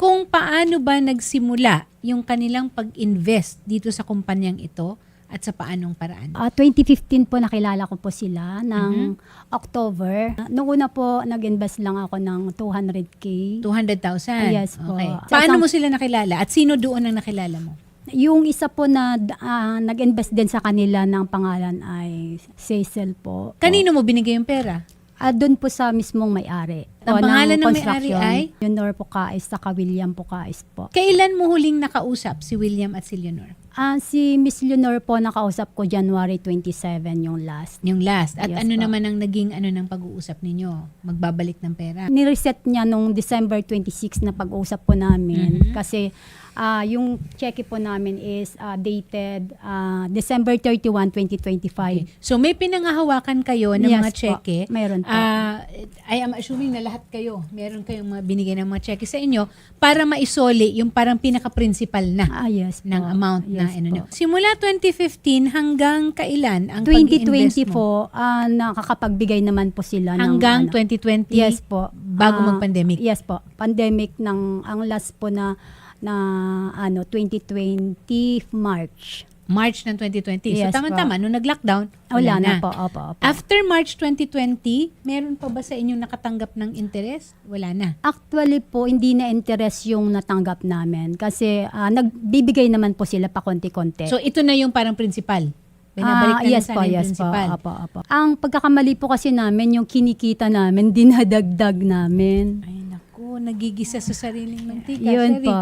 kung paano ba nagsimula yung kanilang pag-invest dito sa kumpanyang ito at sa paanong paraan? 2015 po nakilala ko po sila ng October. Noong una po nag-invest lang ako ng 200K. 200,000? Yes po. Okay. Sa Paano isang- mo sila nakilala? At sino doon ang nakilala mo? Yung isa po na nag-invest din sa kanila ng pangalan ay Cecil po. Kanino mo binigay yung pera? Doon po sa mismong may-ari. Ang O, pangalan ng may-ari construction. ay? Leonor po Kais, saka William po Kais po. Kailan mo huling nakausap si William at si Leonor? Si Miss Leonor po nakausap ko January 27 yung last. Yung last. At Yes ano po. naman ang naging ng pag-uusap ninyo? Magbabalik ng pera? Nireset niya nung December 26 na pag-usap po namin. Kasi yung cheque po namin is dated December 31, 2025. So may pinangahawakan kayo ng Yes mga po. cheque. Mayroon po. I am assuming na lahat kayo, meron kayong mga binigay ng mga cheque sa inyo para maisoli yung parang pinaka-principal na Yes po. ng amount na Yes nyo. po. Simula 2015 hanggang kailan ang 2020 pag-invest mo? po, nakakapagbigay naman po sila Hanggang ng 2020? Yes po. Bago mag-pandemic? Yes po. Pandemic ang last po na 2020 March. March ng 2020. Yes So tama-tama, nung nag-lockdown, Wala na po. Opo. After March 2020, meron pa ba sa inyong nakatanggap ng interest? Wala na. Actually po, hindi na interest yung natanggap namin kasi nagbibigay naman po sila pa konti-konti. So ito na yung parang principal. Binabalik na yes sana po, yung yes principal. po. Opo. Ang pagkakamali po kasi namin, yung kinikita namin, dinadagdag namin. Ay naku, nagigisa sa sariling mantika. Yun Sherry. po.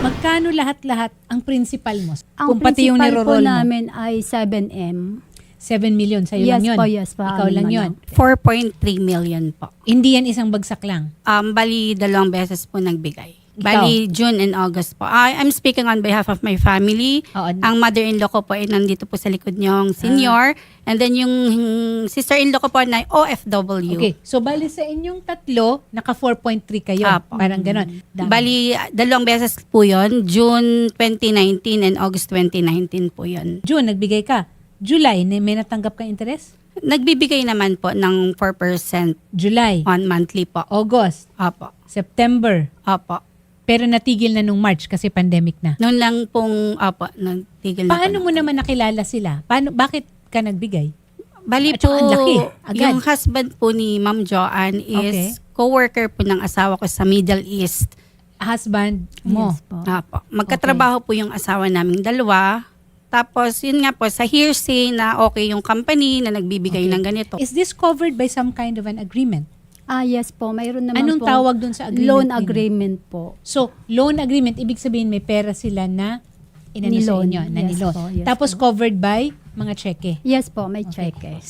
Magkano lahat-lahat ang principal mo? Ang Kung pati yung principal po niro-roll mo. namin ay 7M. 7 million, sa'yo Yes lang yun. po, yes po. Ikaw lang Amin yun. lang. 4.3 million po. Hindi yan isang bagsak lang. Bali, 2 beses po nagbigay. Ikaw? Bali, June and August po. I'm speaking on behalf of my family. Oo. Ang mother-in-law ko po ay nandito po sa likod niyong senior. And then yung sister-in-law ko po na OFW. Okay, so bali sa inyong tatlo, naka 4.3 kayo. Apo. Parang ganon. Dami. Bali, 2 beses po yon, June 2019 and August 2019 po yon. June, nagbigay ka. July, may natanggap ka interest? Nagbibigay naman po ng 4% July, on monthly po. August, Opo. September. Opo. Pero natigil na nung March kasi pandemic na. Noon lang pong, nagtigil na Paano po. mo naman nakilala sila? Bakit ka nagbigay? Bali At po, saka ang laki, agad. yung husband po ni Ma'am Joanne Okay. is co-worker po ng asawa ko sa Middle East. Husband mo. Yes po. Apo. Magkatrabaho po yung asawa naming dalawa. Tapos, yun nga po, sa hearsay na okay yung company na nagbibigay ng ganito. Is this covered by some kind of an agreement? Yes po. Mayroon naman Anong pong tawag dun sa agreement? loan ninyo? agreement po. So, loan agreement, ibig sabihin may pera sila na inano sa Niloan. inyo, na Yes nilon. po, yes Tapos covered by mga cheque. Yes po, may check. 7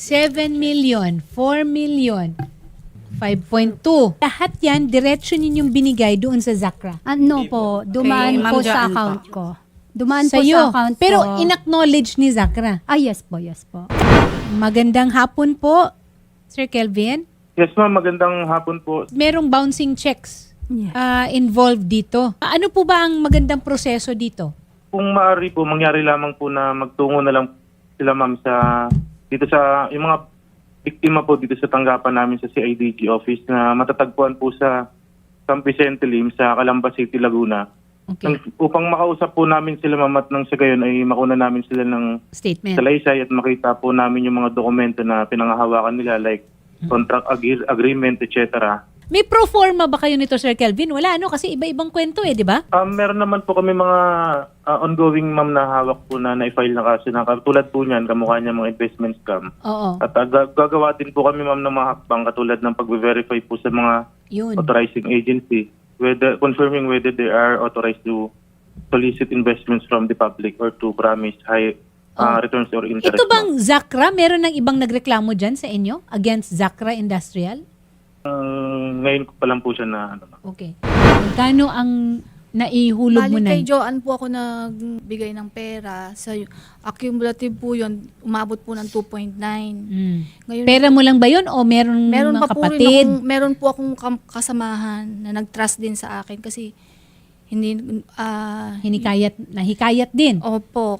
million, 4 million, 5.2. Lahat yan, diretsyo ninyong binigay doon sa Zakra. Ano po, dumaan Ma'am po sa Joanne account po. ko. Dumaan po Sa'yo. sa account Pero ko. in-acknowledge ni Zakra. Yes po, yes po. Magandang hapon po, Sir Kelvin. Yes ma'am, magandang hapon po. Merong bouncing checks Yeah. involved dito. Ano po ba ang magandang proseso dito? Kung maaari po, mangyari lamang po na magtungo na lang sila ma'am dito sa yung mga biktima po dito sa tanggapan namin sa CIDG office na matatagpuan po sa San Vicente Lim sa Calamba City, Laguna. Okay. Upang makausap po namin sila ma'am at nang sa gayon ay makuna namin sila ng Statement. salaysay at makita po namin yung mga dokumento na pinangahawakan nila like contract agreement, etc. May pro forma ba kayo nito, Sir Kelvin? Wala, ano? Kasi iba-ibang kwento di ba? Meron naman po kami mga ongoing ma'am na hawak po na na-file na kaso na katulad po niyan, kamukha niya mga investment scam. Oo. At gagawa din po kami ma'am ng mga hakbang katulad ng pag-verify po sa mga Yun. authorizing agency, confirming whether they are authorized to solicit investments from the public or to promise high returns or interest. Ito bang Zakra? Meron ng ibang nagreklamo dyan sa inyo against Zakra Industrial? Ngayon ko pa lang po siya na ano, ma'am. Okay. Magkano ang naihulog mo Bali na? kay Joanne po ako nagbigay ng pera. Sa accumulative po yun, umabot po ng 2.9. Ngayon, Pera mo lang ba yun o meron meron mga pa po rin kapatid? meron po akong kasamahan na nag-trust din sa akin kasi hindi, Hikayat din. opo,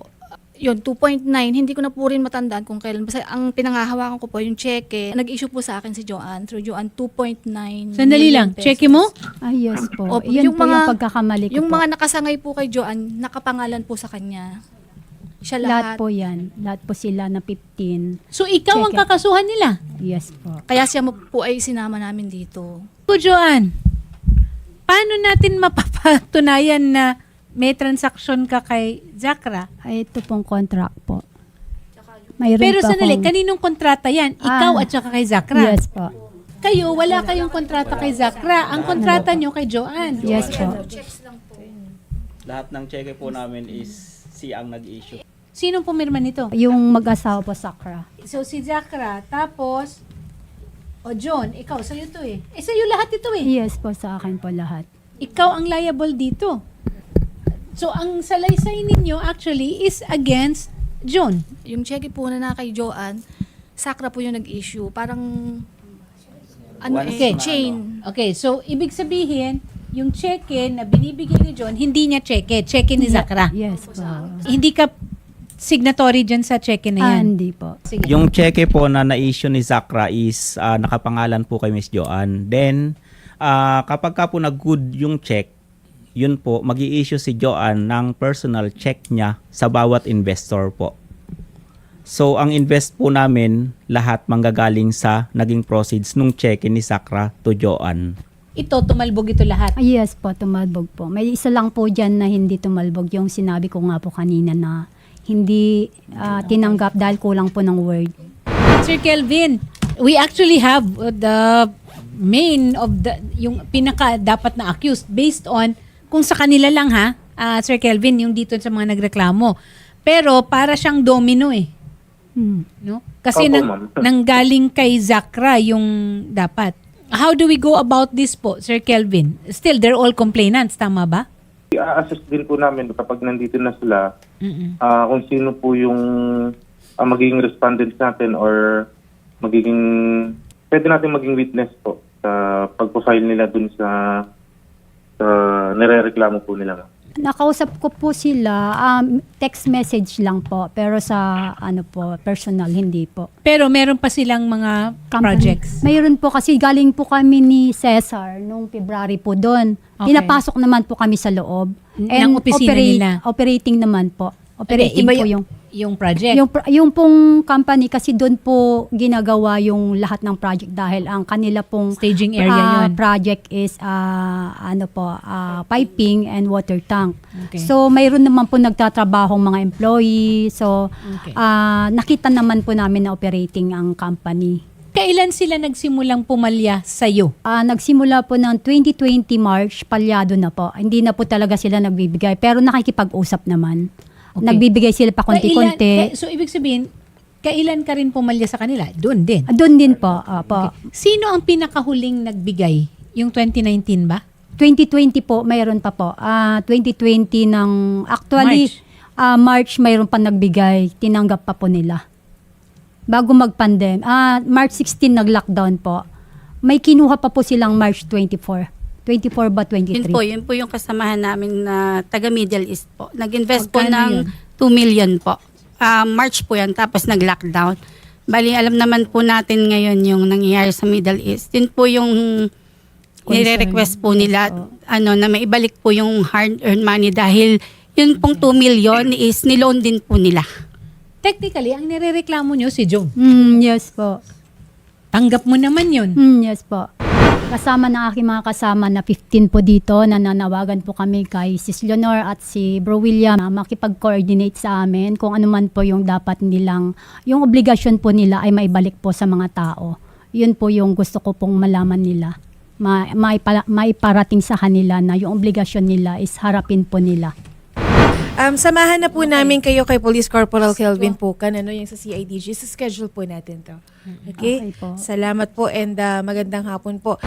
yun, 2.9, hindi ko na po rin matandaan kung kailan. Basta ang pinangahawakan ko po yung cheque. Nag-issue po sa akin si Joanne, through Joanne, 2.9 Sandali lang, million cheque pesos. mo? Yes po. Opo, Yun po yung pagkakamali ko Yung po. mga nakasangay po kay Joanne, nakapangalan po sa kanya. Siya Lahat lahat. po yan. Lahat po sila na 15. So ikaw ang Cheque. kakasuhan nila? Yes po. Kaya siya po ay sinama namin dito. Po, Joanne, paano natin mapapatunayan na may transaksyon ka kay Zakra? Ay, ito pong contract po. Mayroon Pero pa sandali, akong- kaninong kontrata yan? Ikaw at saka kay Zakra? Yes po. Kayo, wala kayong kontrata kay Zakra. Ang kontrata nyo kay Joanne. Yes po. Lahat ng cheque po namin is si ang nag-issue. Sinong pumirma nito? Yung mag-asawa po, Sakra. So si Zakra, tapos, John, ikaw, sa'yo to eh. Sa'yo lahat ito eh. Yes po, sa akin po lahat. Ikaw ang liable dito. So ang salaysay ninyo actually is against John. Yung cheque po na kay Joanne, Sakra po yung nag-issue. Parang, Okay. chain. Okay, so ibig sabihin, yung cheque na binibigay ni John, hindi niya cheque ni Zakra. Yes po. Hindi ka signatory dyan sa cheque na yan. Hindi po. Sige. Yung cheque po na na-issue ni Zakra is nakapangalan po kay Miss Joanne. Then, kapag ka po nag-good yung check, yun po, mag-i-issue si Joanne ng personal check niya sa bawat investor po. So, ang invest po namin, lahat manggagaling sa naging proceeds nung cheque ni Zakra to Joanne. Ito, tumalbog ito lahat. Yes po, tumalbog po. May isa lang po dyan na hindi tumalbog. Yung sinabi ko nga po kanina na hindi tinanggap dahil kulang po ng word. Sir Kelvin, we actually have the main of the, yung pinaka dapat na accused based on kung sa kanila lang ha, Sir Kelvin, yung dito sa mga nagreklamo. Pero para siyang domino eh. No? Kasi Opo, ma'am. nanggaling kay Zakra yung dapat. How do we go about this po, Sir Kelvin? Still, they're all complainants, tama ba? I-assess din po namin kapag nandito na sila kung sino po yung magiging respondents natin or magiging, pwede natin maging witness po sa pag-file nila dun sa nire-reklamo po nila. Nakausap ko po sila, text message lang po, pero sa personal, hindi po. Pero meron pa silang mga projects. Mayroon po kasi galing po kami ni Cesar nung February po doon. Okay. Pinapasok naman po kami sa loob. Ng opisina nila. Operating naman po. Operating Iba po yung project. yung pong company kasi doon po ginagawa yung lahat ng project dahil ang kanila pong Staging area yun. project is piping and water tank. Okay. So mayroon naman po nagtatrabahong mga employee. So Okay. nakita naman po namin na operating ang company. Kailan sila nagsimulang pumalya sa'yo? Nagsimula po ng 2020 March, palyado na po. Hindi na po talaga sila nagbibigay pero nakikipag-usap naman. Okay. Nagbibigay sila pa konti-konti. So, ibig sabihin, kailan ka rin pumalya sa kanila? Doon din. Doon din po. Po. Sino ang pinakahuling nagbigay? Yung 2019 ba? 2020 po, mayroon pa po. 2020 ng, actually, March mayroon pa nagbigay. Tinanggap pa po nila. Bago mag-pandemic. March 16 nag-lockdown po. May kinuha pa po silang March 24. 24 ba 23? Yun po yung kasamahan namin na taga Middle East po. Nag-invest po Magkano ng 2 million po. March po yan, tapos nag-lockdown. Bali, alam naman po natin ngayon yung nangyayari sa Middle East. Yun po yung nire-request po nila na maibalik po yung hard-earned money dahil yun pong 2 million is niloan din po nila. Technically, ang nirereklamo nyo si Joe. Yes po. Tanggap mo naman yun. Yes po. Kasama ng aking mga kasama na 15 po dito, nananawagan po kami kay Sis Leonor at si Bro William na makipag-coordinate sa amin kung ano man po yung dapat nilang, yung obligasyon po nila ay maibalik po sa mga tao. Yun po yung gusto ko pong malaman nila. Maiparating sa kanila na yung obligasyon nila is harapin po nila. Samahan na po namin kayo kay Police Corporal Kelvin Pucan, yung sa CIDG. Sa schedule po natin to. Okay? Okay po. Salamat po and magandang hapon po.